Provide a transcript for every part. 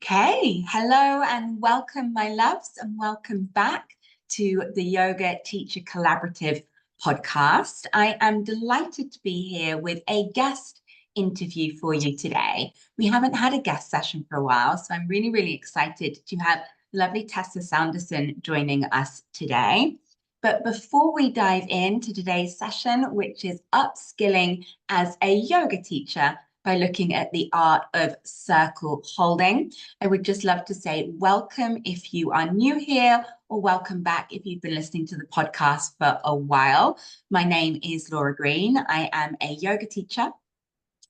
Okay, hello and welcome, my loves, and welcome back to the Yoga Teacher Collaborative podcast. I am delighted to be here with a guest interview for you today. We haven't had a guest session for a while, so I'm really excited to have lovely Tessa Sanderson joining us today. But before we dive into today's session, which is upskilling as a yoga teacher, by looking at the art of circle holding. I would just love to say welcome if you are new here, or welcome back if you've been listening to the podcast for a while. My name is Laura Green. I am a yoga teacher,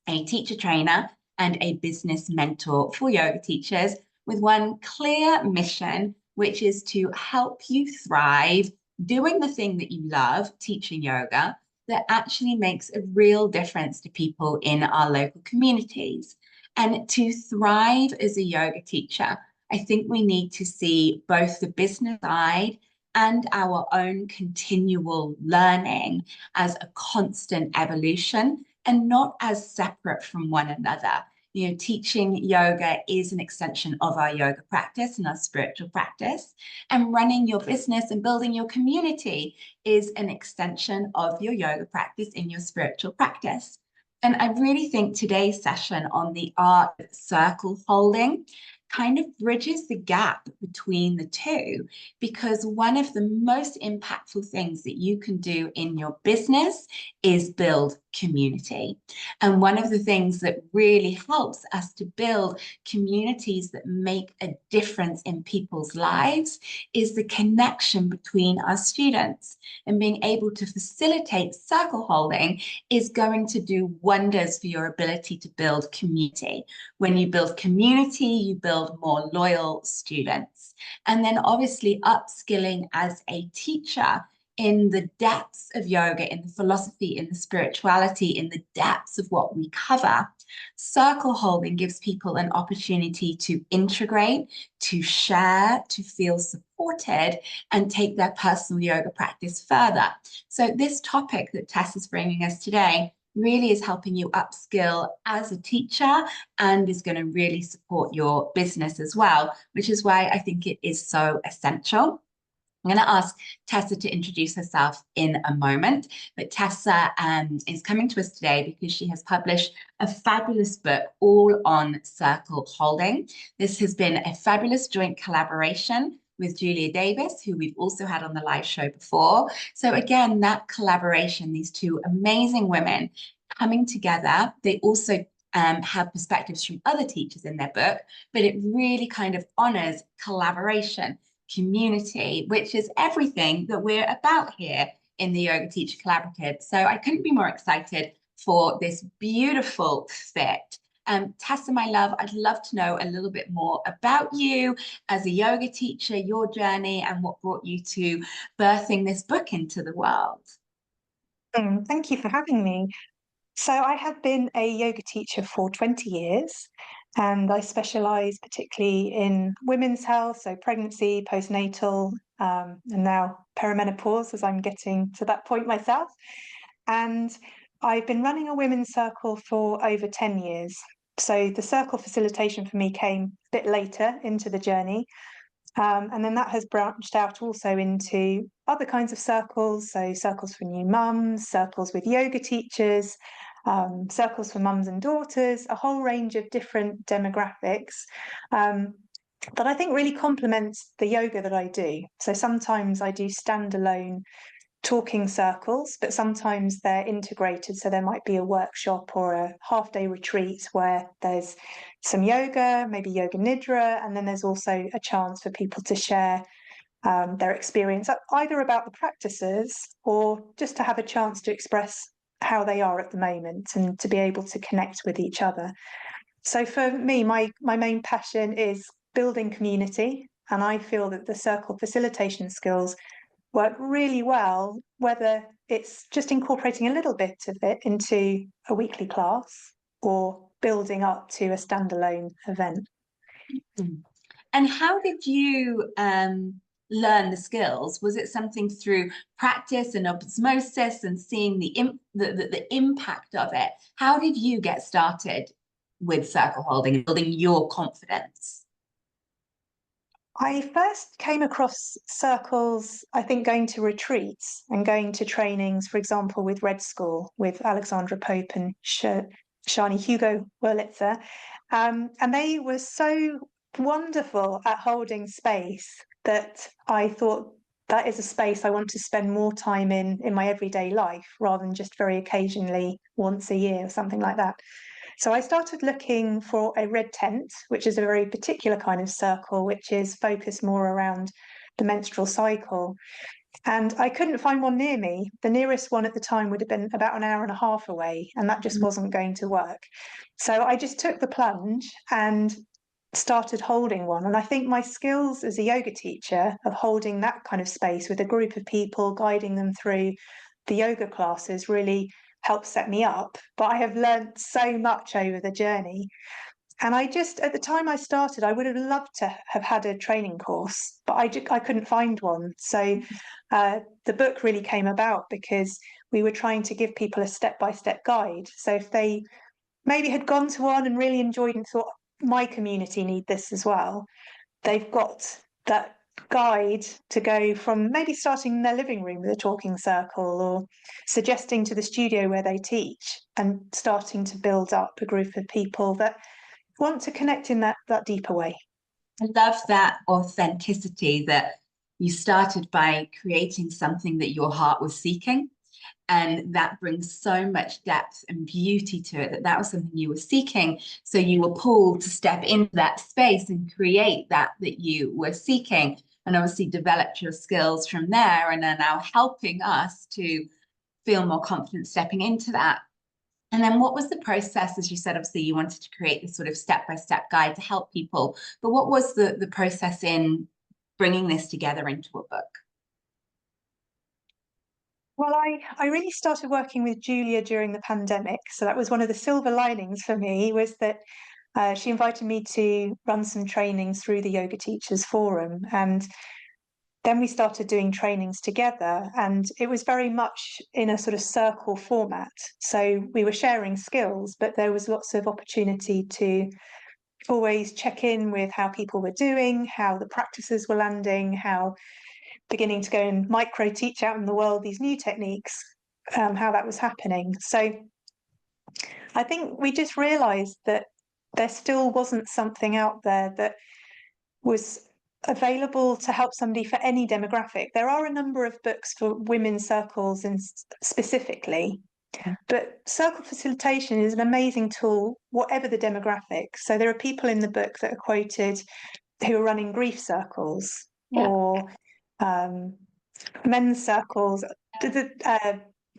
a teacher trainer, and a business mentor for yoga teachers with one clear mission, which is to help you thrive doing the thing that you love, teaching yoga, that actually makes a real difference to people in our local communities. And to thrive as a yoga teacher, I think we need to see both the business side and our own continual learning as a constant evolution and not as separate from one another. Teaching yoga is an extension of our yoga practice and our spiritual practice. And running your business and building your community is an extension of your yoga practice in your spiritual practice. And I really think today's session on the art of circle holding kind of bridges the gap between the two, because one of the most impactful things that you can do in your business is build community. And one of the things that really helps us to build communities that make a difference in people's lives is the connection between our students. And being able to facilitate circle holding is going to do wonders for your ability to build community. When you build community, you build more loyal students. And then obviously upskilling as a teacher in the depths of yoga, in the philosophy, in the spirituality, in the depths of what we cover. Circle holding gives people an opportunity to integrate, to share, to feel supported, and take their personal yoga practice further. So this topic that Tess is bringing us today really is helping you upskill as a teacher and is going to really support your business as well, which is why I think it is so essential. I'm going to ask Tessa to introduce herself in a moment, but Tessa is coming to us today because she has published a fabulous book all on circle holding. This has been a fabulous joint collaboration with Julia Davis, who we've also had on the live show before. So again, that collaboration, these two amazing women coming together, they also have perspectives from other teachers in their book, but it really kind of honors collaboration, community, which is everything that we're about here in the Yoga Teacher Collaborative. So I couldn't be more excited for this beautiful fit. Tessa, my love, I'd love to know a little bit more about you as a yoga teacher, your journey, and what brought you to birthing this book into the world. Thank you for having me. So I have been a yoga teacher for 20 years, and I specialise particularly in women's health, so pregnancy, postnatal, and now perimenopause, as I'm getting to that point myself. And I've been running a women's circle for over 10 years. So the circle facilitation for me came a bit later into the journey. And then that has branched out also into other kinds of circles. So circles for new mums, circles with yoga teachers, circles for mums and daughters, a whole range of different demographics that I think really complements the yoga that I do. So sometimes I do standalone talking circles, but sometimes they're integrated. So there might be a workshop or a half-day retreat where there's some yoga, maybe yoga nidra, and then there's also a chance for people to share their experience, either about the practices or just to have a chance to express how they are at the moment and to be able to connect with each other. So for me, my main passion is building community, and I feel that the circle facilitation skills work really well, whether it's just incorporating a little bit of it into a weekly class or building up to a standalone event. And how did you learn the skills? Was it something through practice and osmosis and seeing the impact of it? How did you get started with circle holding and building your confidence? I first came across circles, I think, going to retreats and going to trainings, for example, with Red School, with Alexandra Pope and Shani Hugo Wurlitzer. And they were so wonderful at holding space that I thought that is a space I want to spend more time in my everyday life rather than just very occasionally once a year or something like that. So I started looking for a red tent, which is a very particular kind of circle, which is focused more around the menstrual cycle. And I couldn't find one near me. The nearest one at the time would have been about an hour and a half away, and that just wasn't going to work. So I just took the plunge and started holding one. And I think my skills as a yoga teacher of holding that kind of space with a group of people, guiding them through the yoga classes really helped set me up. But I have learned so much over the journey. And I just, at the time I started, I would have loved to have had a training course, but I couldn't find one. So the book really came about because we were trying to give people a step-by-step guide. So if they maybe had gone to one and really enjoyed and thought, my community need this as well, they've got that guide to go from maybe starting in their living room with a talking circle or suggesting to the studio where they teach and starting to build up a group of people that want to connect in that deeper way. I love that authenticity that you started by creating something that your heart was seeking. And that brings so much depth and beauty to it, that was something you were seeking. So you were pulled to step into that space and create that you were seeking, and obviously developed your skills from there and are now helping us to feel more confident stepping into that. And then what was the process? As you said, obviously you wanted to create this sort of step-by-step guide to help people, but what was the process in bringing this together into a book? Well, I really started working with Julia during the pandemic. So that was one of the silver linings for me, was that she invited me to run some trainings through the Yoga Teachers Forum. And then we started doing trainings together, and it was very much in a sort of circle format. So we were sharing skills, but there was lots of opportunity to always check in with how people were doing, how the practices were landing, how beginning to go and micro teach out in the world these new techniques, how that was happening. So I think we just realized that there still wasn't something out there that was available to help somebody for any demographic. There are a number of books for women's circles and specifically, but circle facilitation is an amazing tool, whatever the demographic. So there are people in the book that are quoted who are running grief circles or men's circles,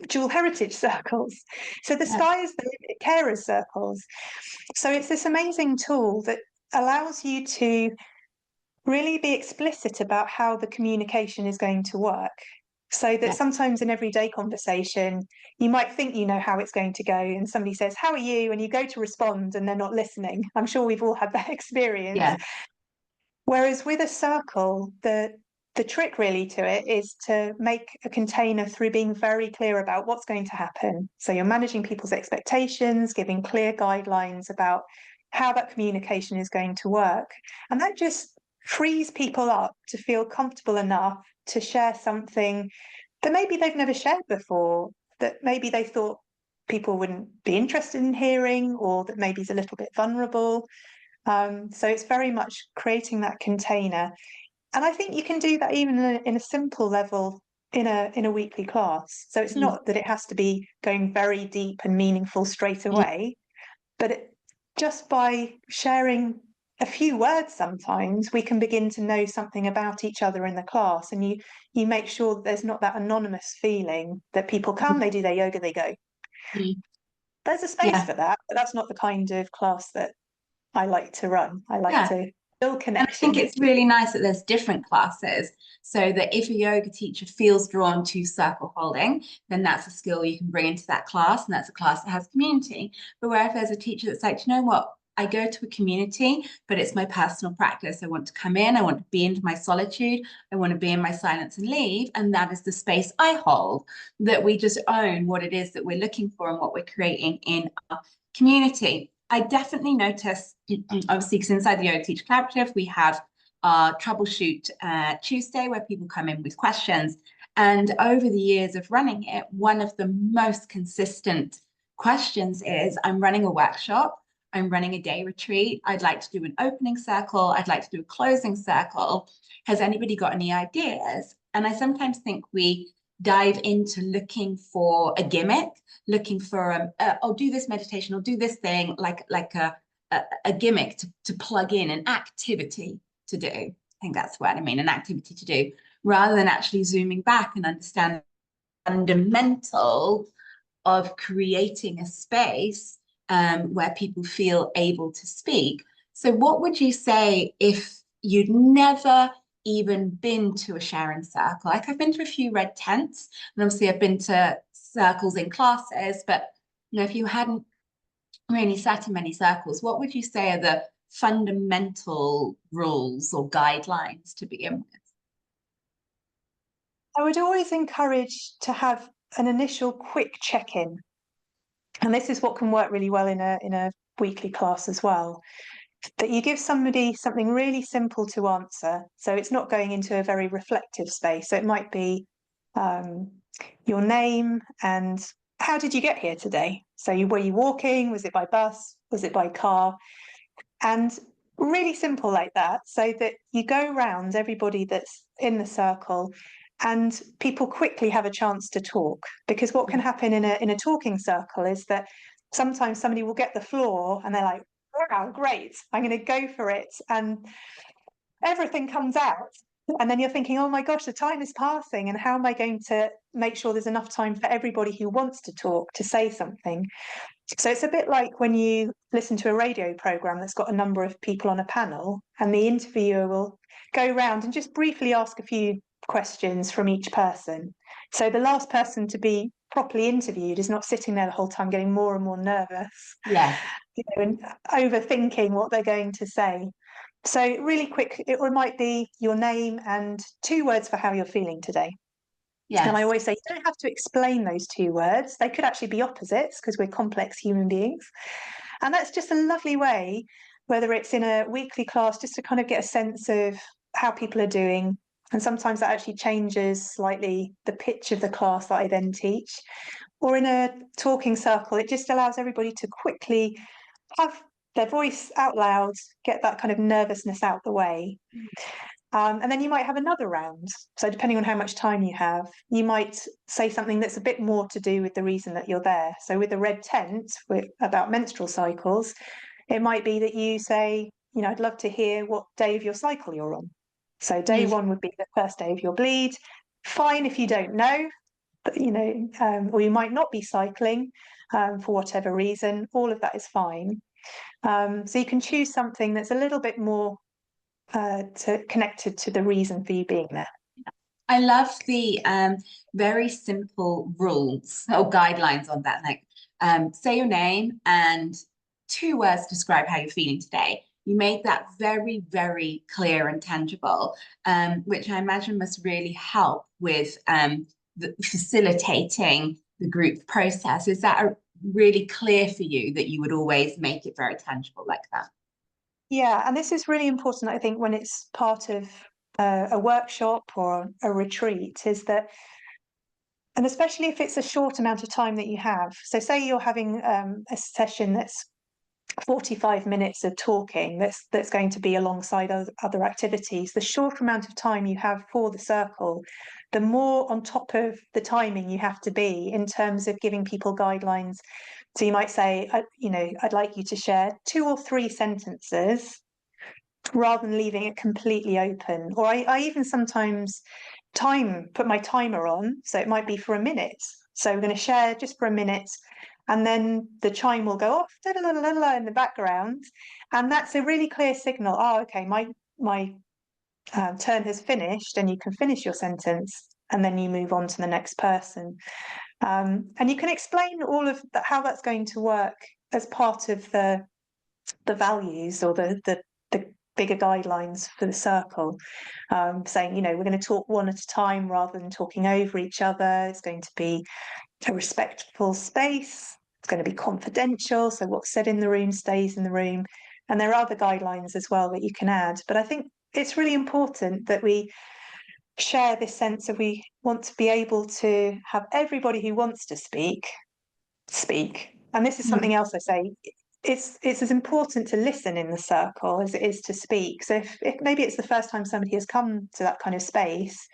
dual heritage circles. So the sky is the limit, carers circles. So it's this amazing tool that allows you to really be explicit about how the communication is going to work. So that sometimes in everyday conversation, you might think you know how it's going to go, and somebody says, "How are you?" and you go to respond and they're not listening. I'm sure we've all had that experience. Yeah. Whereas with a circle, the trick really to it is to make a container through being very clear about what's going to happen. So you're managing people's expectations, giving clear guidelines about how that communication is going to work. And that just frees people up to feel comfortable enough to share something that maybe they've never shared before, that maybe they thought people wouldn't be interested in hearing, or that maybe is a little bit vulnerable. So it's very much creating that container. And I think you can do that even in a simple level in a weekly class. So it's not that it has to be going very deep and meaningful straight away, but just by sharing a few words sometimes, we can begin to know something about each other in the class. And you make sure that there's not that anonymous feeling that people come, they do their yoga, they go. There's a space for that, but that's not the kind of class that I like to run. I like to build connection. And I think it's really nice that there's different classes, so that if a yoga teacher feels drawn to circle holding, then that's a skill you can bring into that class, and that's a class that has community. But where if there's a teacher that's like, you know what, I go to a community, but it's my personal practice. I want to come in, I want to be into my solitude, I want to be in my silence and leave, and that is the space I hold, that we just own what it is that we're looking for and what we're creating in our community. I definitely notice, obviously, because inside the Yoga Teacher Collaborative, we have our Troubleshoot Tuesday, where people come in with questions. And over the years of running it, one of the most consistent questions is, I'm running a workshop, I'm running a day retreat, I'd like to do an opening circle, I'd like to do a closing circle. Has anybody got any ideas? And I sometimes think we dive into looking for a gimmick, looking for oh, do this meditation or do this thing, like a gimmick to plug in, an activity to do. I think that's what I mean, an activity to do, rather than actually zooming back and understand the fundamental of creating a space where people feel able to speak. So what would you say if you'd never even been to a sharing circle? Like, I've been to a few red tents, and obviously I've been to circles in classes, but if you hadn't really sat in many circles, what would you say are the fundamental rules or guidelines to begin with? I would always encourage to have an initial quick check-in. And this is what can work really well in a weekly class as well. That you give somebody something really simple to answer. So it's not going into a very reflective space. So it might be your name and how did you get here today? So were you walking? Was it by bus? Was it by car? And really simple like that, so that you go round everybody that's in the circle and people quickly have a chance to talk. Because what can happen in a talking circle is that sometimes somebody will get the floor and they're like, wow, great, I'm going to go for it. And everything comes out. And then you're thinking, oh my gosh, the time is passing. And how am I going to make sure there's enough time for everybody who wants to talk to say something? So it's a bit like when you listen to a radio program that's got a number of people on a panel, and the interviewer will go around and just briefly ask a few questions from each person. So the last person to be properly interviewed is not sitting there the whole time getting more and more nervous, Yeah. and overthinking what they're going to say. So really quick, it might be your name and 2 words for how you're feeling today. Yes. And I always say, you don't have to explain those 2 words. They could actually be opposites because we're complex human beings. And that's just a lovely way, whether it's in a weekly class, just to kind of get a sense of how people are doing. And sometimes that actually changes slightly the pitch of the class that I then teach. Or in a talking circle, it just allows everybody to quickly have their voice out loud, get that kind of nervousness out the way. And then you might have another round. So depending on how much time you have, you might say something that's a bit more to do with the reason that you're there. So with the red tent about menstrual cycles, it might be that you say, I'd love to hear what day of your cycle you're on. So day 1 would be the first day of your bleed. Fine if you don't know, but, or you might not be cycling for whatever reason. All of that is fine. So you can choose something that's a little bit more connected to the reason for you being there. I love the very simple rules or guidelines on that. Like, say your name and 2 words describe how you're feeling today. You make that very, very clear and tangible, which I imagine must really help with facilitating the group process. Is that really clear for you, that you would always make it very tangible like that? Yeah, and this is really important, I think, when it's part of a workshop or a retreat, is that, and especially if it's a short amount of time that you have. So say you're having a session that's 45 minutes of talking, that's going to be alongside other activities. The shorter amount of time you have for the circle, the more on top of the timing you have to be in terms of giving people guidelines. So you might say, I'd like you to share 2 or 3 sentences rather than leaving it completely open. Or I even sometimes put my timer on. So it might be for a minute. So we're going to share just for a minute. And then the chime will go off in the background. And that's a really clear signal. Oh, okay, my turn has finished, and you can finish your sentence. And then you move on to the next person. And you can explain all of that, how that's going to work as part of the values or the bigger guidelines for the circle, saying, we're going to talk one at a time rather than talking over each other. It's going to be a respectful space. It's going to be confidential. So what's said in the room stays in the room. And there are other guidelines as well that you can add. But I think it's really important that we share this sense of we want to be able to have everybody who wants to speak. And this is something else I say. It's as important to listen in the circle as it is to speak. So if maybe it's the first time somebody has come to that kind of space,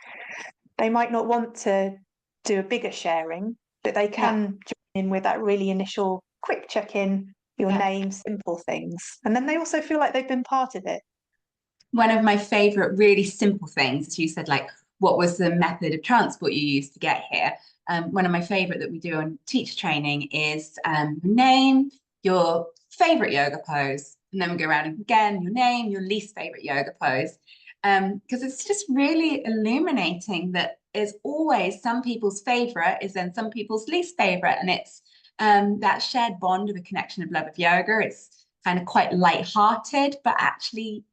they might not want to do a bigger sharing, but they can join in with that really initial quick check-in, your name, simple things. And then they also feel like they've been part of it. One of my favorite really simple things, you said, like, what was the method of transport you used to get here? One of my favorite that we do on teacher training is your name, your favorite yoga pose, and then we go around again, your name, your least favorite yoga pose. Because it's just really illuminating that is always some people's favorite is then some people's least favorite. And it's that shared bond of a connection of love of yoga. It's kind of quite light-hearted, but actually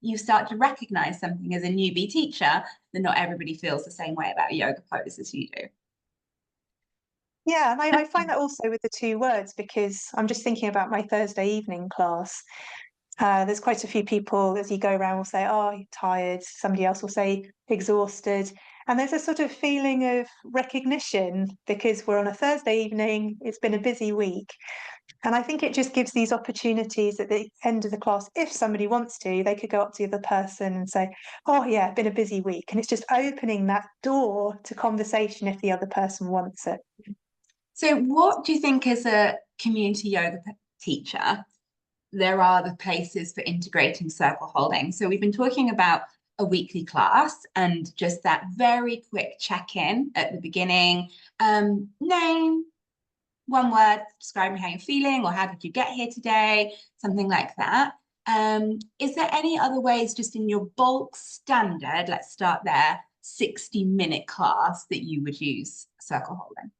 you start to recognize something as a newbie teacher that not everybody feels the same way about a yoga pose as you do. Yeah, and I find that also with the two words, because I'm just thinking about my Thursday evening class. There's quite a few people as you go around will say, oh, you're tired. Somebody else will say exhausted. And there's a sort of feeling of recognition because we're on a Thursday evening, it's been a busy week. And I think it just gives these opportunities at the end of the class. If somebody wants to, they could go up to the other person and say, oh, yeah, been a busy week. And it's just opening that door to conversation if the other person wants it. So what do you think as a community yoga teacher, there are the places for integrating circle holding? So we've been talking about a weekly class and just that very quick check-in at the beginning, name, one word describing how you're feeling or how did you get here today, something like that. Is there any other ways just in your bulk standard, let's start there, 60-minute class that you would use circle holding?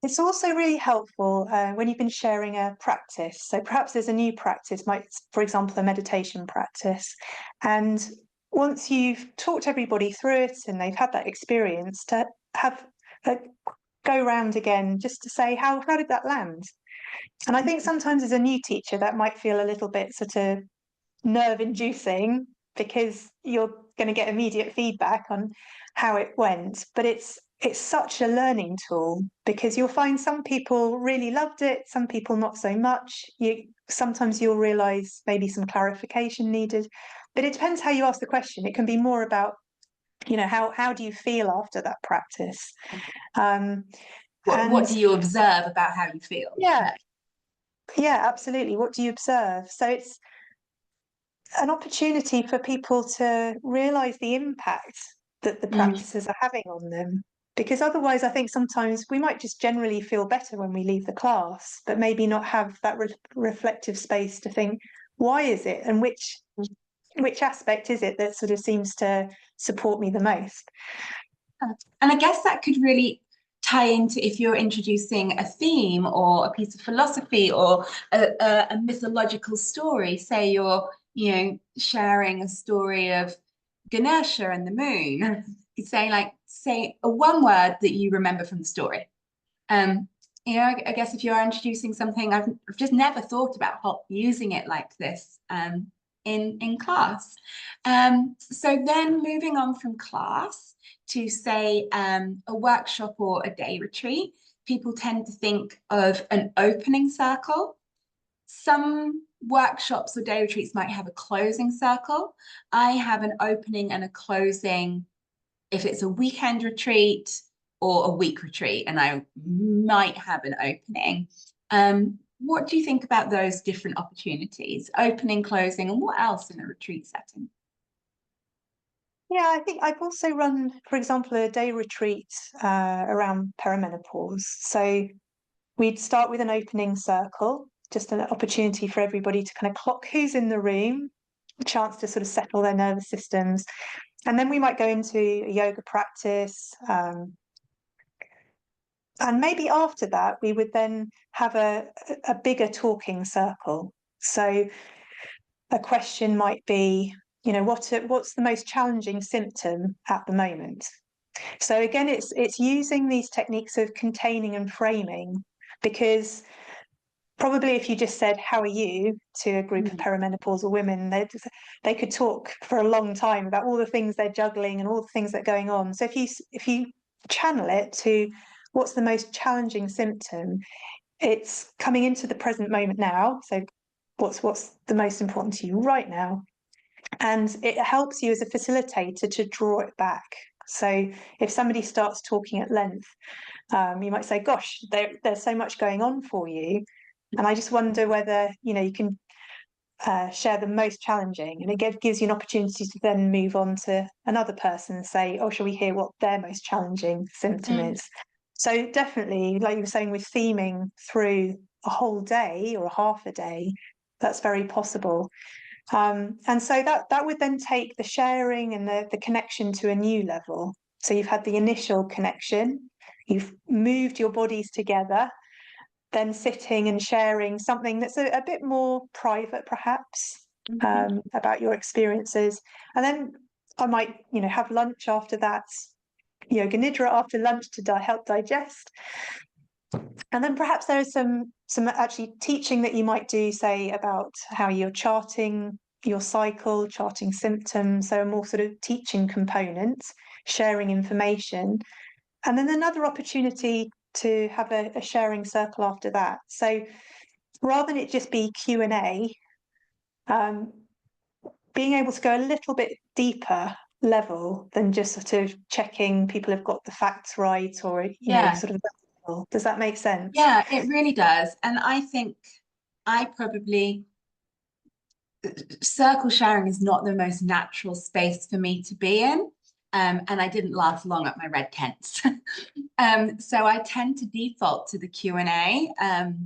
It's also really helpful when you've been sharing a practice. So perhaps there's a new practice, for example, a meditation practice. And once you've talked everybody through it and they've had that experience, to have a go round again just to say, how did that land? And I think sometimes as a new teacher, that might feel a little bit sort of nerve inducing because you're going to get immediate feedback on how it went. But it's such a learning tool because you'll find some people really loved it, some people not so much. Sometimes you'll realise maybe some clarification needed, but it depends how you ask the question. It can be more about, how do you feel after that practice? What do you observe about how you feel? Yeah, absolutely. What do you observe? So it's an opportunity for people to realise the impact that the practices are having on them. Because otherwise, I think sometimes we might just generally feel better when we leave the class, but maybe not have that reflective space to think, why is it? And which aspect is it that sort of seems to support me the most? And I guess that could really tie into if you're introducing a theme or a piece of philosophy or a mythological story. Say you're, sharing a story of Ganesha and the moon. You say a one word that you remember from the story. I guess if you're introducing something, I've just never thought about using it like this in class. So then moving on from class to say a workshop or a day retreat, people tend to think of an opening circle. Some workshops or day retreats might have a closing circle. I have an opening and a closing if it's a weekend retreat or a week retreat, and I might have an opening. What do you think about those different opportunities, opening, closing, and what else in a retreat setting? Yeah, I think I've also run, for example, a day retreat around perimenopause. So we'd start with an opening circle, just an opportunity for everybody to kind of clock who's in the room, a chance to sort of settle their nervous systems. And then we might go into a yoga practice. And maybe after that, we would then have a bigger talking circle. So a question might be, what's the most challenging symptom at the moment? So again, it's using these techniques of containing and framing, because probably if you just said, "How are you?" to a group of Mm. perimenopausal women, they could talk for a long time about all the things they're juggling and all the things that are going on. So if you channel it to what's the most challenging symptom, it's coming into the present moment now. So what's the most important to you right now? And it helps you as a facilitator to draw it back. So if somebody starts talking at length, you might say, "Gosh, there's so much going on for you," and I just wonder whether you can share the most challenging, and it gives you an opportunity to then move on to another person and say, "Oh, shall we hear what their most challenging symptom Mm. is?" So definitely, like you were saying, with theming through a whole day or a half a day, that's very possible. And so that would then take the sharing and the connection to a new level. So you've had the initial connection, you've moved your bodies together, then sitting and sharing something that's a bit more private, perhaps, Mhm. about your experiences. And then I might, have lunch after that, yoga nidra after lunch to help digest. And then perhaps there is some actually teaching that you might do, say, about how you're charting your cycle, charting symptoms, so a more sort of teaching component, sharing information. And then another opportunity to have a sharing circle after that. So rather than it just be Q&A, um, being able to go a little bit deeper level than just sort of checking people have got the facts right, or Yeah, sort of, does that make sense? yeah, it really does. And I think I probably circle sharing is not the most natural space for me to be in. And I didn't last long at my red tents. So I tend to default to the Q&A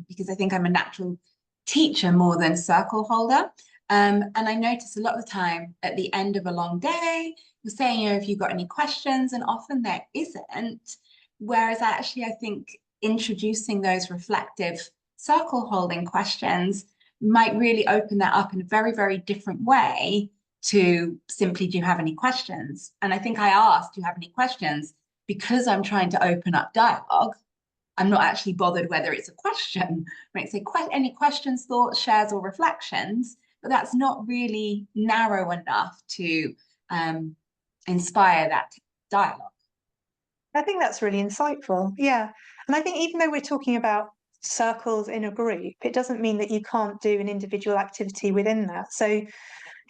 because I think I'm a natural teacher more than circle holder. And I notice a lot of the time at the end of a long day, you're saying, if you've got any questions, and often there isn't. Whereas actually, I think introducing those reflective circle holding questions might really open that up in a very, very different way to simply, "Do you have any questions?" And I think I asked, "Do you have any questions?" because I'm trying to open up dialogue. I'm not actually bothered whether it's a question. I might say, "Any questions, thoughts, shares, or reflections?" But that's not really narrow enough to inspire that dialogue. I think that's really insightful. Yeah. And I think even though we're talking about circles in a group, it doesn't mean that you can't do an individual activity within that. So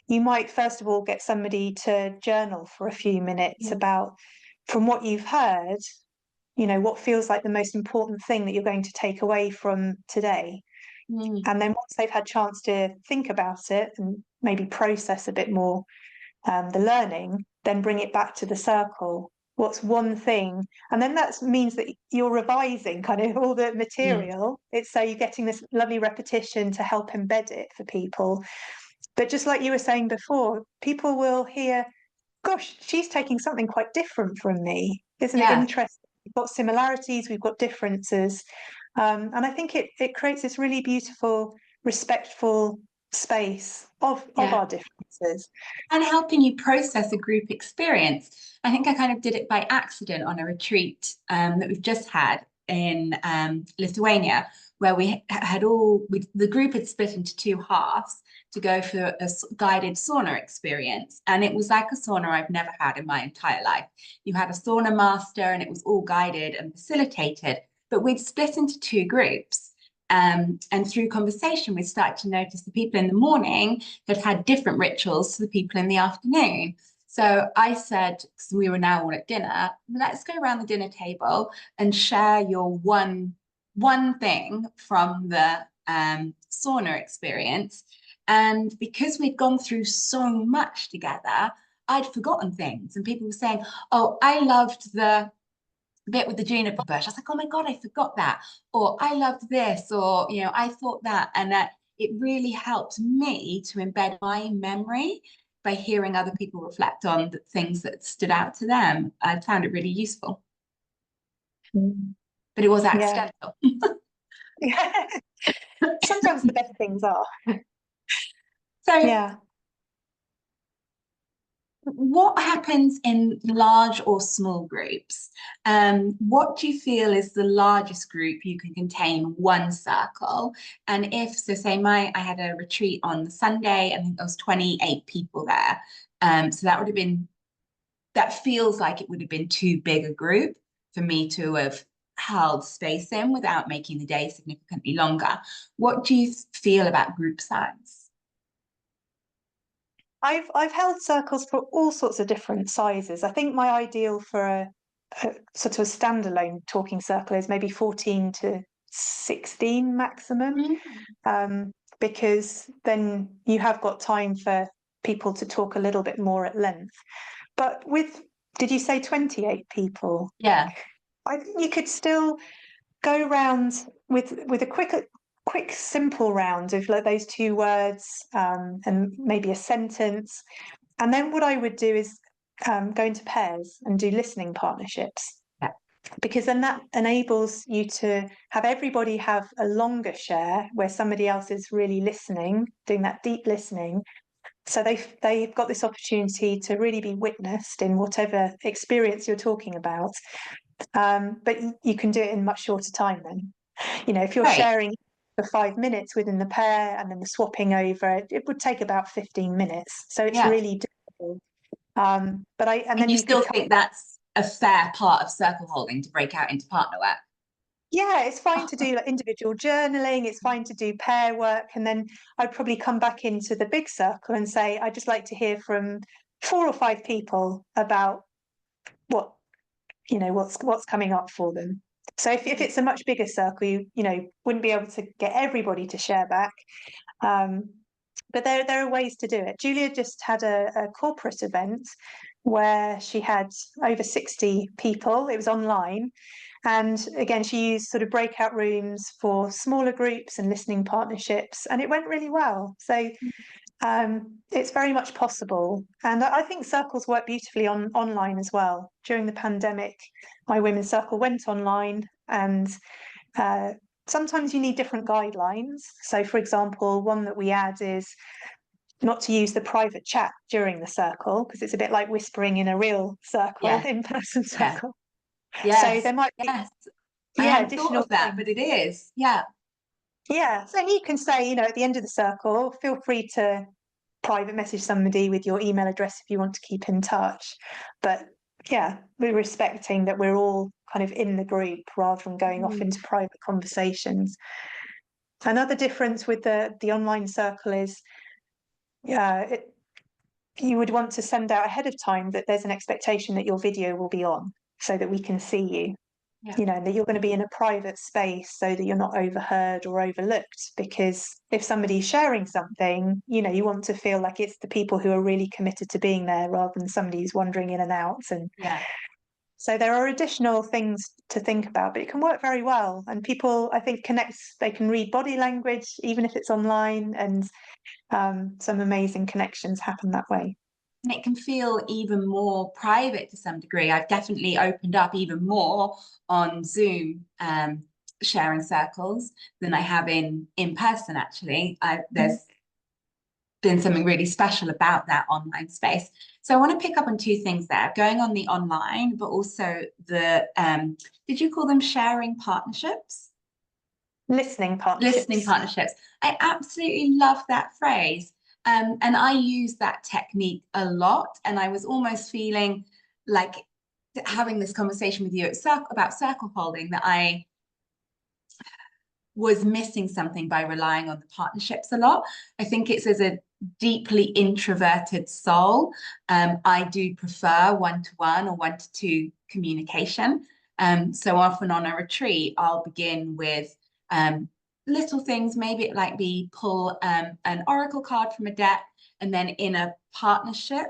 you might, first of all, get somebody to journal for a few minutes Yeah. about, from what you've heard, what feels like the most important thing that you're going to take away from today. Mm. And then once they've had chance to think about it and maybe process a bit more the learning, then bring it back to the circle. What's one thing? And then that means that you're revising kind of all the Mm. material. It's so you're getting this lovely repetition to help embed it for people. But just like you were saying before, people will hear, "Gosh, she's taking something quite different from me. Isn't it Yeah, interesting? We've got similarities, we've got differences." And I think it creates this really beautiful, respectful space of yeah. our differences. And helping you process a group experience. I think I kind of did it by accident on a retreat that we've just had in Lithuania, where the group had split into two halves to go for a guided sauna experience. And it was like a sauna I've never had in my entire life. You had a sauna master and it was all guided and facilitated, but we'd split into two groups. And through conversation, we started to notice the people in the morning had had different rituals to the people in the afternoon. So I said, because we were now all at dinner, let's go around the dinner table and share your one thing from the sauna experience. And because we'd gone through so much together, I'd forgotten things. And people were saying, "Oh, I loved the bit with the juniper bush." I was like, "Oh my God, I forgot that." Or "I loved this," or, "I thought that." And it really helped me to embed my memory by hearing other people reflect on the things that stood out to them. I found it really useful, Mm. but it was Yeah. accidental. Sometimes the best things are. So Yeah. what happens in large or small groups? What do you feel is the largest group you can contain one circle? And if, so say I had a retreat on the Sunday, I think there was 28 people there. So that would have been, that feels like it would have been too big a group for me to have held space in without making the day significantly longer. What do you feel about group size? I've held circles for all sorts of different sizes. I think my ideal for a sort of a standalone talking circle is maybe 14 to 16 maximum, Mm. because then you have got time for people to talk a little bit more at length. But with, did you say 28 people? Yeah, I think you could still go round with a quick simple round of like those two words, and maybe a sentence. And then what I would do is go into pairs and do listening partnerships, yeah, because then that enables you to have everybody have a longer share where somebody else is really listening, doing that deep listening. So they've got this opportunity to really be witnessed in whatever experience you're talking about. But you can do it in much shorter time then. You know, if you're right. sharing for 5 minutes within the pair and then the swapping over, it would take about 15 minutes. So it's Yeah. really doable. But and And then you you could still think that's a fair part of circle holding to break out into partner work? yeah, it's fine to do like individual journaling, it's fine to do pair work, and then I'd probably come back into the big circle and say, I'd just like to hear from 4 or 5 people about what what's coming up for them. So if it's a much bigger circle, you wouldn't be able to get everybody to share back. Um, but there are ways to do it. Julia just had a corporate event where she had over 60 people. It was online. And again, she used sort of breakout rooms for smaller groups and listening partnerships, and it went really well. So it's very much possible. And I think circles work beautifully online as well. During the pandemic, my women's circle went online, and uh, sometimes you need different guidelines. So, for example, one that we add is not to use the private chat during the circle because it's a bit like whispering in a real circle, Yeah, in-person yeah, circle. So yes, there might be, yes. I yeah, hadn't thought additional of that, things. but it is. Yeah, Yeah, so you can say, at the end of the circle, feel free to private message somebody with your email address if you want to keep in touch. But yeah, we're respecting that we're all kind of in the group rather than going off mm, into private conversations. Another difference with the online circle is you would want to send out ahead of time that there's an expectation that your video will be on so that we can see you. yeah, And that you're going to be in a private space so that you're not overheard or overlooked. Because if somebody's sharing something, you want to feel like it's the people who are really committed to being there rather than somebody who's wandering in and out. And yeah. so there are additional things to think about, but it can work very well. And people, I think, they can read body language, even if it's online, and some amazing connections happen that way. And it can feel even more private to some degree. I've definitely opened up even more on Zoom, sharing circles than I have in person. Actually, there's been something really special about that online space. So I want to pick up on two things there, going on the online, but also the, did you call them sharing partnerships? Listening Listening partnerships. partnerships. I absolutely love that phrase. And I use that technique a lot. And I was almost feeling like having this conversation with you about circle holding that I was missing something by relying on the partnerships a lot. I think it's as a deeply introverted soul. I do prefer one-to-one or one-to-two communication. So often on a retreat, I'll begin with little things, maybe it like be pull an oracle card from a deck, and then in a partnership,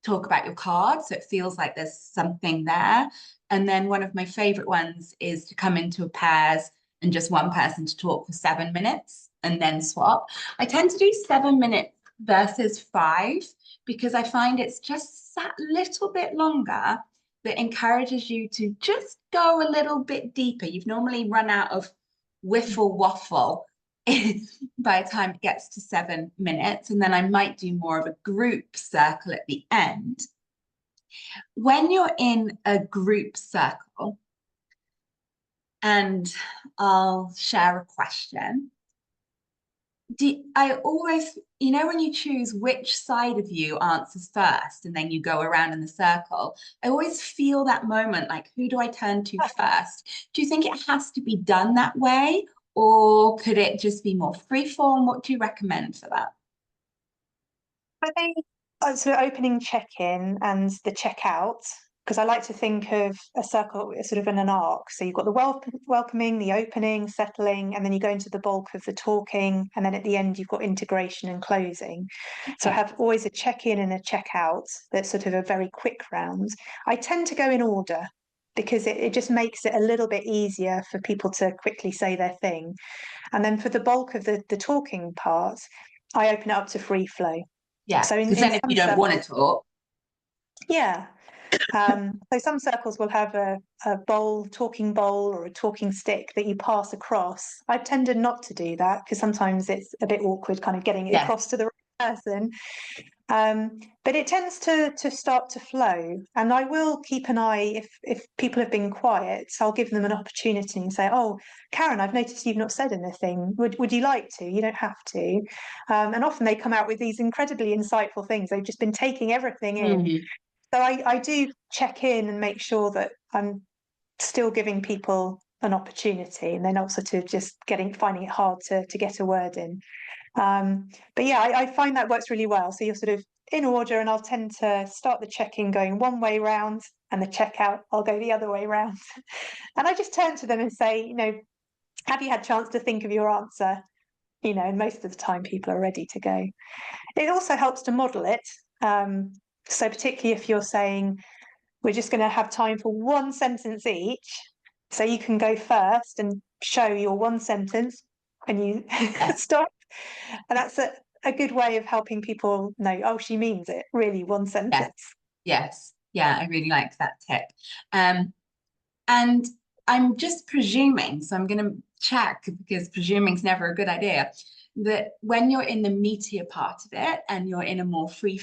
talk about your card. So it feels like there's something there. And then one of my favorite ones is to come into a pairs and just one person to talk for 7 minutes and then swap. I tend to do 7 minutes versus 5 because I find it's just that little bit longer that encourages you to just go a little bit deeper. You've normally run out of whiffle waffle by the time it gets to 7 minutes, and then I might do more of a group circle at the end. When you're in a group circle, and I'll share a question, I always, when you choose which side of you answers first and then you go around in the circle, I always feel that moment like, who do I turn to first? Do you think it has to be done that way, or could it just be more freeform? What do you recommend for that? I think sort of opening check-in and the check-out, because I like to think of a circle sort of in an arc. So you've got the welcoming, the opening, settling, and then you go into the bulk of the talking, and then at the end you've got integration and closing. So I Okay. have always a check-in and a check-out that's sort of a very quick round. I tend to go in order because it just makes it a little bit easier for people to quickly say their thing. And then for the bulk of the talking part, I open it up to free flow. Yeah, So because in then if you some don't want circles, to talk, yeah. So some circles will have a bowl, talking bowl, or a talking stick that you pass across. I've tended not to do that because sometimes it's a bit awkward kind of getting it yes, across to the right person. But it tends to start to flow. And I will keep an eye if people have been quiet, I'll give them an opportunity and say, "Oh, Karen, I've noticed you've not said anything. Would you like to? You don't have to." And often they come out with these incredibly insightful things. They've just been taking everything in. mm, So I do check in and make sure that I'm still giving people an opportunity, and they're not sort of just finding it hard to get a word in. But yeah, I find that works really well. So you're sort of in order, and I'll tend to start the check-in going one way round, and the checkout I'll go the other way round. And I just turn to them and say, have you had a chance to think of your answer? And most of the time people are ready to go. It also helps to model it. So particularly if you're saying, we're just going to have time for one sentence each. So you can go first and show your one sentence and you yes, stop. And that's a good way of helping people know, oh, she means it, really, one yes, sentence. yes. Yeah, I really like that tip. And I'm just presuming, so I'm going to check because presuming is never a good idea, that when you're in the meatier part of it and you're in a more free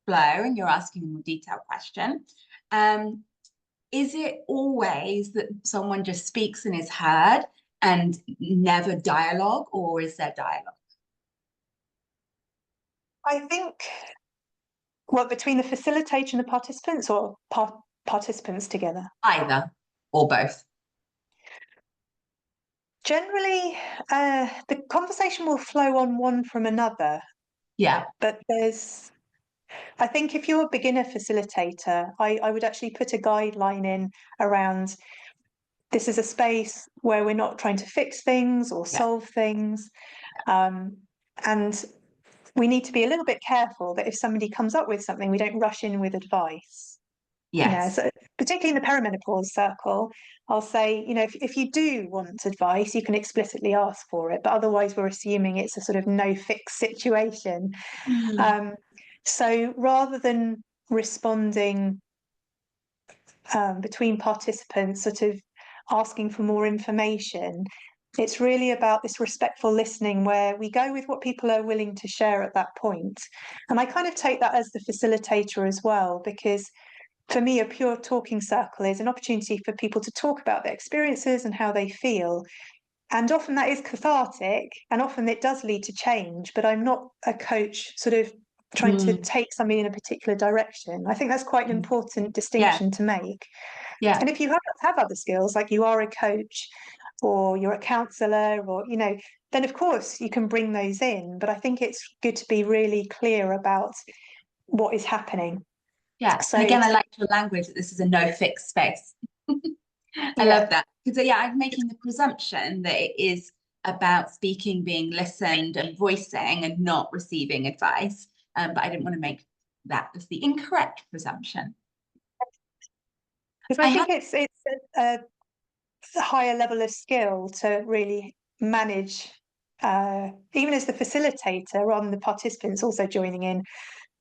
flow and you're asking a more detailed question, um, is it always that someone just speaks and is heard and never dialogue, or is there dialogue? I think, well, between the facilitator and the participants, or participants together? Either or both. Generally, the conversation will flow on one from another, Yeah, but I think if you're a beginner facilitator, I would actually put a guideline in around, this is a space where we're not trying to fix things or yeah, solve things. And we need to be a little bit careful that if somebody comes up with something, we don't rush in with advice. yes. So particularly in the perimenopause circle, I'll say, if you do want advice, you can explicitly ask for it, but otherwise we're assuming it's a sort of no fix situation. Mm, Um, so rather than responding between participants, sort of asking for more information, it's really about this respectful listening where we go with what people are willing to share at that point. And I kind of take that as the facilitator as well, because for me, a pure talking circle is an opportunity for people to talk about their experiences and how they feel. And often that is cathartic, and often it does lead to change, but I'm not a coach sort of trying to mm, take somebody in a particular direction. I think that's quite an mm. important Yeah, distinction to make. yeah, And if you have other skills, like you are a coach or you're a counsellor, or, then of course you can bring those in. But I think it's good to be really clear about what is happening. yeah. So And again, I it's, like your language that this is a no fix space. I yeah, love that because yeah, I'm making the presumption that it is about speaking, being listened, and voicing, and not receiving advice. But I didn't want to make that as the incorrect presumption. because I I had think it's a higher level of skill to really manage, even as the facilitator, on the participants also joining in,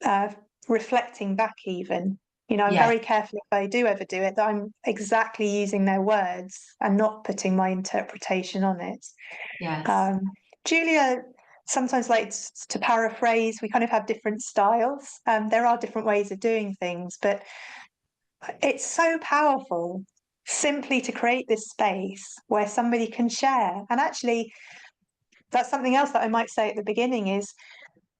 uh, reflecting back even. I'm yes, very careful if I do ever do it that I'm exactly using their words and not putting my interpretation on it. yes, Um, Julia sometimes likes to paraphrase. We kind of have different styles. There are different ways of doing things, but it's so powerful simply to create this space where somebody can share. And actually, that's something else that I might say at the beginning is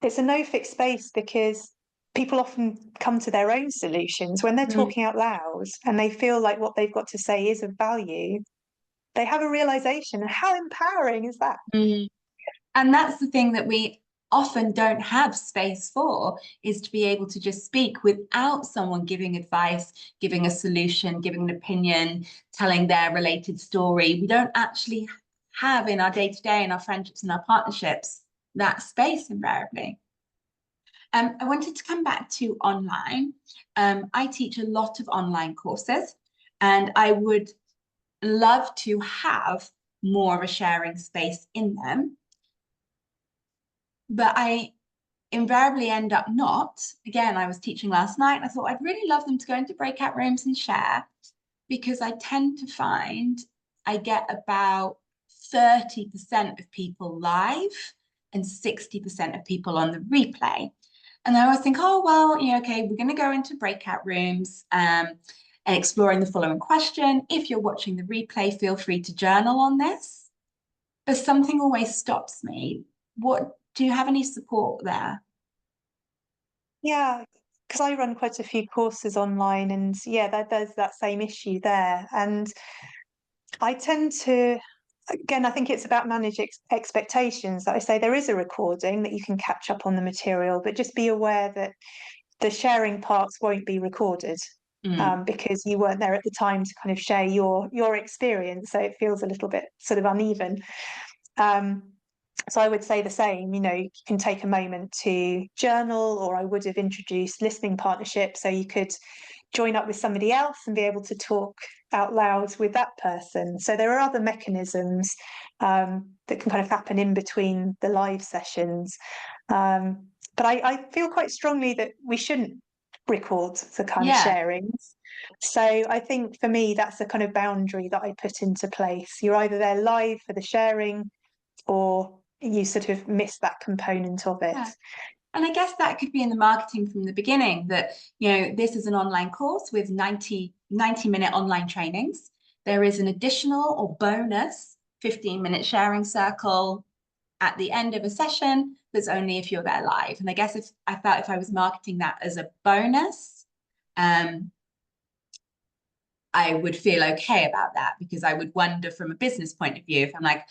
it's a no fixed space because people often come to their own solutions when they're talking out loud and they feel like what they've got to say is of value. They have a realization, and how empowering is that? And that's the thing that we often don't have space for, is to be able to just speak without someone giving advice, giving a solution, giving an opinion, telling their related story. We don't actually have in our day-to-day, in our friendships and our partnerships, that space invariably. I wanted to come back to online. I teach a lot of online courses, and I would love to have more of a sharing space in them. But I invariably end up not. Again, I was teaching last night and I thought I'd really love them to go into breakout rooms and share, because I tend to find I get about 30% of people live and 60% of people on the replay. And I always think, oh, well, okay, we're going to go into breakout rooms and exploring the following question. If you're watching the replay, feel free to journal on this. But something always stops me. Do you have any support there? Yeah, because I run quite a few courses online, and yeah, there's that same issue there. And I tend to, again, I think it's about managing expectations. Like I say, there is a recording that you can catch up on the material, but just be aware that the sharing parts won't be recorded because you weren't there at the time to kind of share your experience. So it feels a little bit sort of uneven. So I would say the same, you can take a moment to journal, or I would have introduced listening partnership so you could join up with somebody else and be able to talk out loud with that person. So there are other mechanisms that can kind of happen in between the live sessions. But I feel quite strongly that we shouldn't record the kind of sharings. So I think for me, that's the kind of boundary that I put into place. You're either there live for the sharing, or you sort of miss that component of it. Yeah. And I guess that could be in the marketing from the beginning, that, this is an online course with 90-minute online trainings. There is an additional or bonus 15-minute sharing circle at the end of a session that's only if you're there live. And I guess if I was marketing that as a bonus, I would feel okay about that, because I would wonder from a business point of view, if I'm like,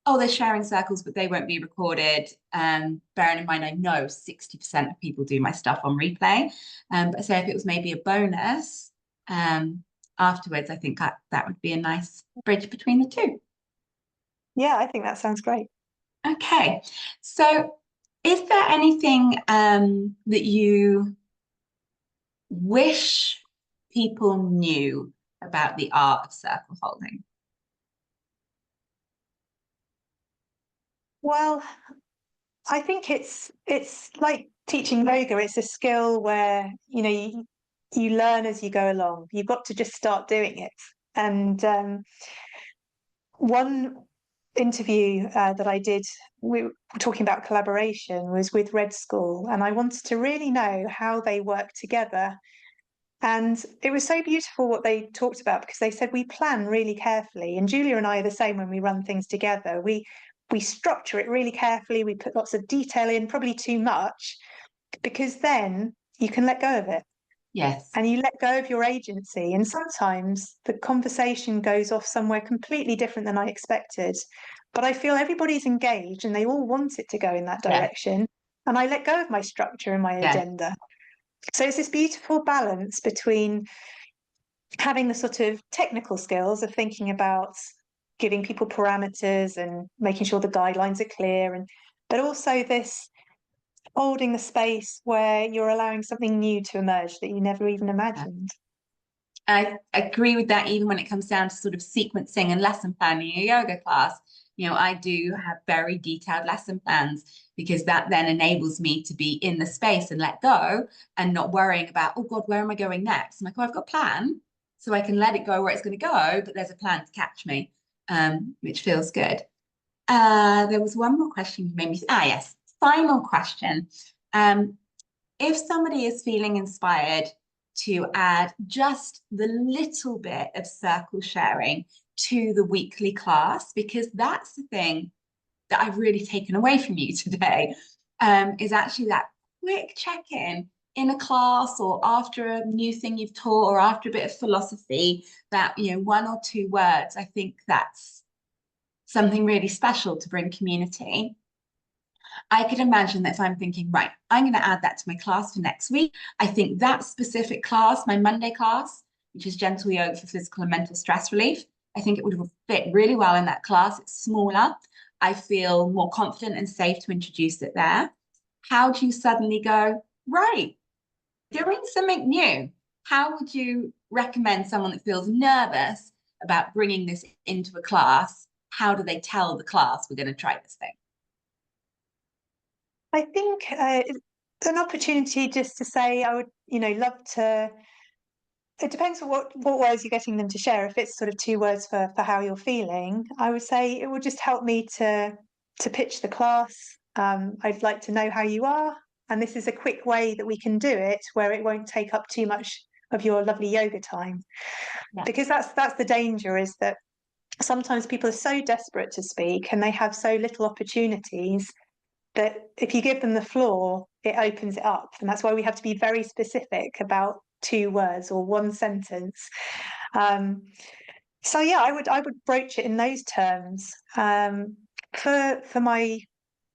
oh, they're sharing circles, but they won't be recorded. Bearing in mind, I know 60% of people do my stuff on replay. But so if it was maybe a bonus afterwards, I think that would be a nice bridge between the two. Yeah, I think that sounds great. Okay. So is there anything that you wish people knew about the art of circle holding? Well, I think it's like teaching yoga. It's a skill where you learn as you go along. You've got to just start doing it. And one interview that I did, we were talking about collaboration, was with Red School, and I wanted to really know how they work together. And it was so beautiful what they talked about, because they said we plan really carefully. And Julia and I are the same when we run things together. We structure it really carefully. We put lots of detail in, probably too much, because then you can let go of it. Yes. And you let go of your agency. And sometimes the conversation goes off somewhere completely different than I expected. But I feel everybody's engaged and they all want it to go in that direction. And I let go of my structure and my agenda. So it's this beautiful balance between having the sort of technical skills of thinking about giving people parameters and making sure the guidelines are clear, but also this holding the space where you're allowing something new to emerge that you never even imagined. I agree with that, even when it comes down to sort of sequencing and lesson planning a yoga class. I do have very detailed lesson plans, because that then enables me to be in the space and let go and not worrying about, oh God, where am I going next? I'm like, oh, I've got a plan, so I can let it go where it's going to go, but there's a plan to catch me, which feels good. There was one more question you made me. Yes. Final question. If somebody is feeling inspired to add just the little bit of circle sharing to the weekly class, because that's the thing that I've really taken away from you today, is actually that quick check-in in a class or after a new thing you've taught or after a bit of philosophy, that, you know, 1 or 2 words. I think that's something really special to bring community. I could imagine that if I'm thinking, right, I'm going to add that to my class for next week. I think that specific class, my Monday class, which is gentle yoga for physical and mental stress relief, I think it would fit really well in that class. It's smaller. I feel more confident and safe to introduce it there. How do you suddenly go, right, doing something new? How would you recommend someone that feels nervous about bringing this into a class? How do they tell the class we're going to try this thing? I think an opportunity just to say I would, love to. It depends on what words you're getting them to share. If it's sort of 2 words for how you're feeling, I would say it would just help me to pitch the class. I'd like to know how you are, and this is a quick way that we can do it where it won't take up too much of your lovely yoga time. Yeah. Because that's the danger, is that sometimes people are so desperate to speak and they have so little opportunities that if you give them the floor, it opens it up. And that's why we have to be very specific about 2 words or one sentence. So yeah, I would broach it in those terms. For my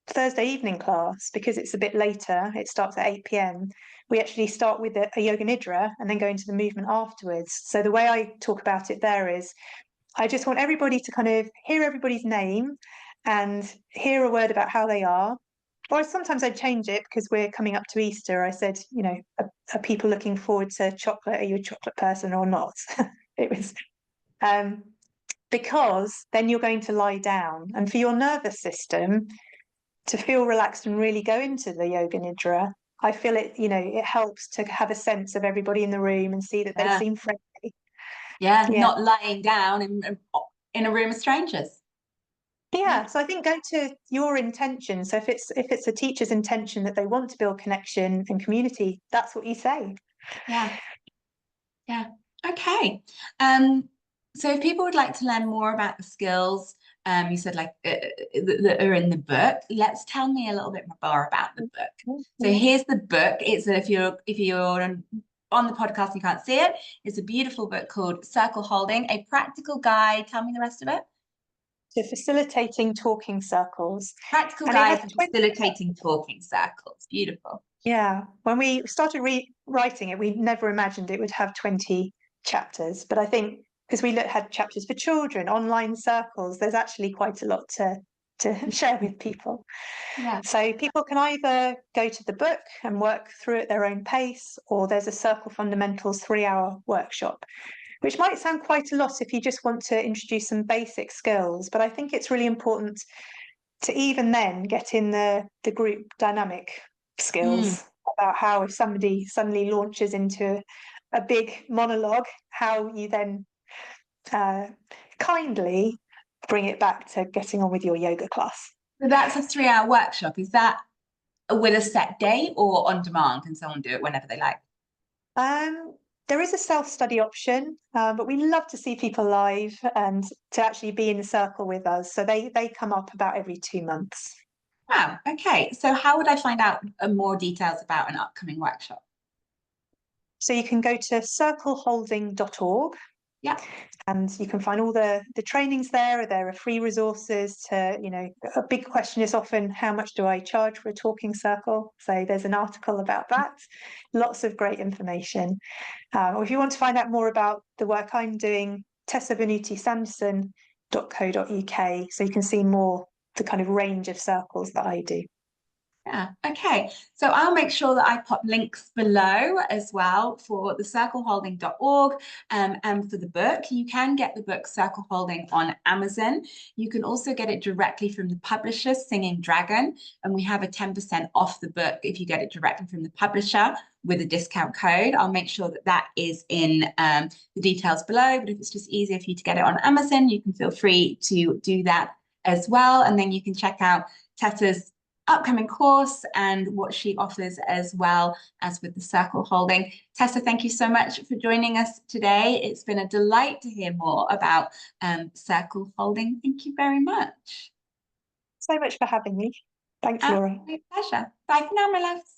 Thursday evening class, because it's a bit later, it starts at 8 p.m. We actually start with a yoga nidra and then go into the movement afterwards. So the way I talk about it there is I just want everybody to kind of hear everybody's name and hear a word about how they are. Or sometimes I change it because we're coming up to Easter. I said, are people looking forward to chocolate? Are you a chocolate person or not? It was because then you're going to lie down. And for your nervous system to feel relaxed and really go into the yoga nidra, I feel it helps to have a sense of everybody in the room and see that they Yeah. seem friendly. Yeah, Yeah. not lying down in a room of strangers. Yeah, Yeah, so I think go to your intention. So if it's a teacher's intention that they want to build connection and community, that's what you say. yeah, yeah. Okay. So if people would like to learn more about the skills, you said like that are in the book, let's tell me a little bit more about the book. So Mhm. here's the book. It's if you're on the podcast and you can't see it, it's a beautiful book called Circle Holding, a practical guide. Tell me the rest of it. So facilitating talking circles. Practical And it has guide for 20. facilitating talking circles. Beautiful. Yeah, when we started writing it, we never imagined it would have 20 chapters. But I think because we had chapters for children, online circles, there's actually quite a lot to share with people. Yeah. So people can either go to the book and work through at their own pace, or there's a Circle Fundamentals 3-hour workshop, which might sound quite a lot if you just want to introduce some basic skills. But I think it's really important to even then get in the group dynamic Mm. skills about how if somebody suddenly launches into a big monologue, how you then uh, kindly bring it back to getting on with your yoga class. So that's a 3-hour workshop. Is that with a set date or on demand? Can someone do it whenever they like? Um, there is a self-study option, but we love to see people live and to actually be in the circle with us. So they come up about every 2 months. Wow. Okay. So how would I find out more details about an upcoming workshop? So you can go to circleholding.org Yeah. and you can find all the trainings there. There are free resources to, a big question is often how much do I charge for a talking circle? So there's an article about that. Lots of great information. Or if you want to find out more about the work I'm doing, Tessa Venuti Sanderson.co.uk, so you can see more the kind of range of circles that I do. Yeah, okay. So I'll make sure that I pop links below as well for the circleholding.org and for the book. You can get the book Circle Holding on Amazon. You can also get it directly from the publisher, Singing Dragon, and we have a 10% off the book if you get it directly from the publisher with a discount code. I'll make sure that that is in the details below, but if it's just easier for you to get it on Amazon, you can feel free to do that as well. And then you can check out Tessa's upcoming course and what she offers as well as with the circle holding. Tessa, thank you so much for joining us today. It's been a delight to hear more about circle holding. Thank you very much. So much for having me. Thanks, Laura. My pleasure. Bye for now, my loves.